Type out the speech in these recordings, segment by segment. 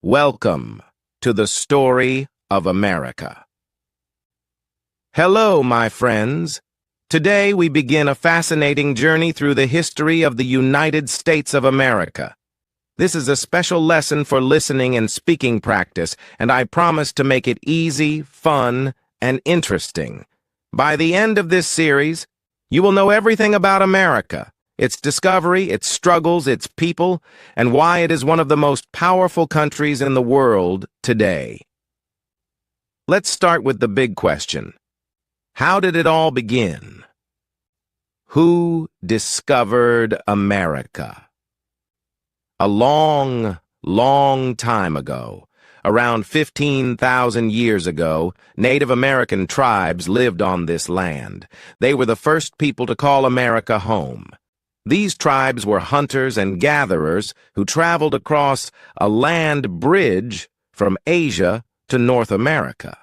Welcome to the story of America. Hello, my friends. Today we begin a fascinating journey through the history of the United States of America. This is a special lesson for listening and speaking practice, and I promise to make it easy, fun, and interesting. By the end of this series, you will know everything about America, its discovery, its struggles, its people, and why it is one of the most powerful countries in the world today. Let's start with the big question. How did it all begin? Who discovered America? A long, long time ago, around 15,000 years ago, Native American tribes lived on this land. They were the first people to call America home. These tribes were hunters and gatherers who traveled across a land bridge from Asia to North America.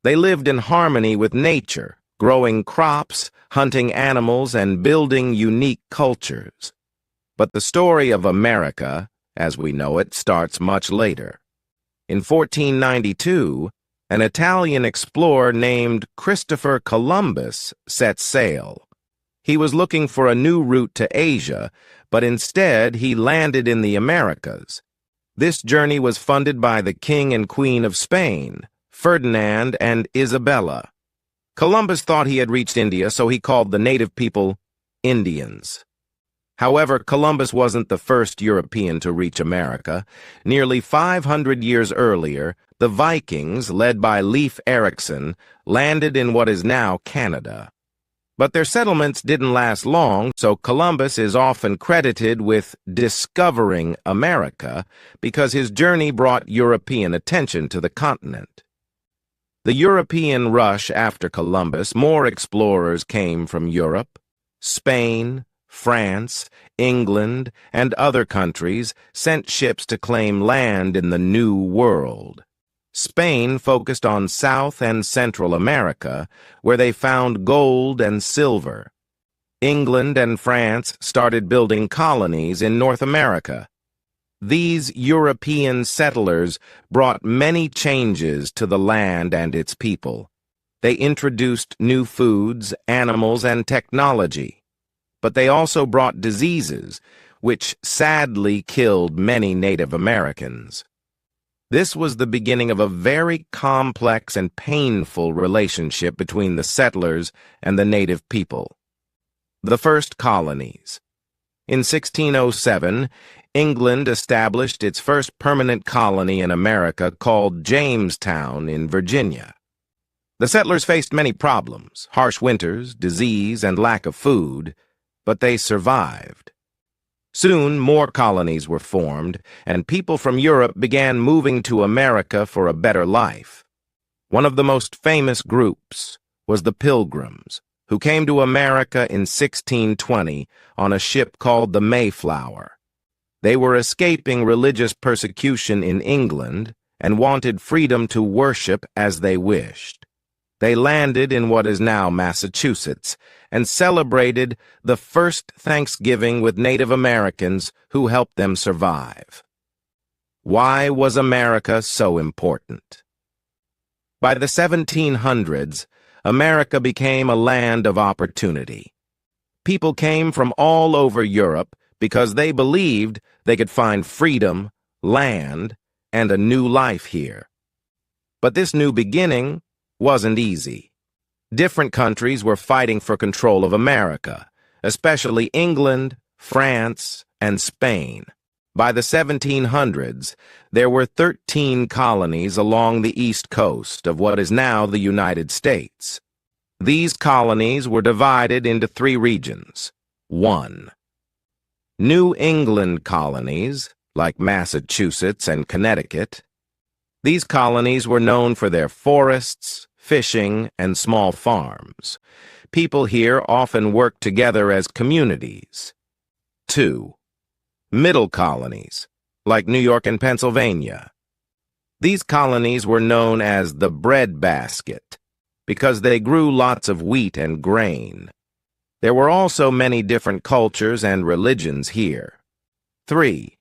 They lived in harmony with nature, growing crops, hunting animals, and building unique cultures. But the story of America, as we know it, starts much later. In 1492, an Italian explorer named Christopher Columbus set sail. He was looking for a new route to Asia, but instead he landed in the Americas. This journey was funded by the King and Queen of Spain, Ferdinand and Isabella. Columbus thought he had reached India, so he called the native people Indians. However, Columbus wasn't the first European to reach America. Nearly 500 years earlier, the Vikings, led by Leif Erikson, landed in what is now Canada. But their settlements didn't last long, so Columbus is often credited with discovering America because his journey brought European attention to the continent. The European rush after Columbus, more explorers came from Europe. Spain, France, England, and other countries sent ships to claim land in the New World. Spain focused on South and Central America, where they found gold and silver. England and France started building colonies in North America. These European settlers brought many changes to the land and its people. They introduced new foods, animals, and technology. But they also brought diseases, which sadly killed many Native Americans. This was the beginning of a very complex and painful relationship between the settlers and the native people. The first colonies. In 1607, England established its first permanent colony in America called Jamestown in Virginia. The settlers faced many problems, harsh winters, disease, and lack of food, but they survived. Soon, more colonies were formed, and people from Europe began moving to America for a better life. One of the most famous groups was the Pilgrims, who came to America in 1620 on a ship called the Mayflower. They were escaping religious persecution in England and wanted freedom to worship as they wished. They landed in what is now Massachusetts and celebrated the first Thanksgiving with Native Americans who helped them survive. Why was America so important? By the 1700s, America became a land of opportunity. People came from all over Europe because they believed they could find freedom, land, and a new life here. But this new beginning wasn't easy. Different countries were fighting for control of America, especially England, France, and Spain. By the 1700s, there were 13 colonies along the east coast of what is now the United States. These colonies were divided into 3 regions. 1. New England colonies, like Massachusetts and Connecticut. These colonies were known for their forests, fishing, and small farms. People here often worked together as communities. 2. Middle colonies, like New York and Pennsylvania. These colonies were known as the breadbasket because they grew lots of wheat and grain. There were also many different cultures and religions here. 3.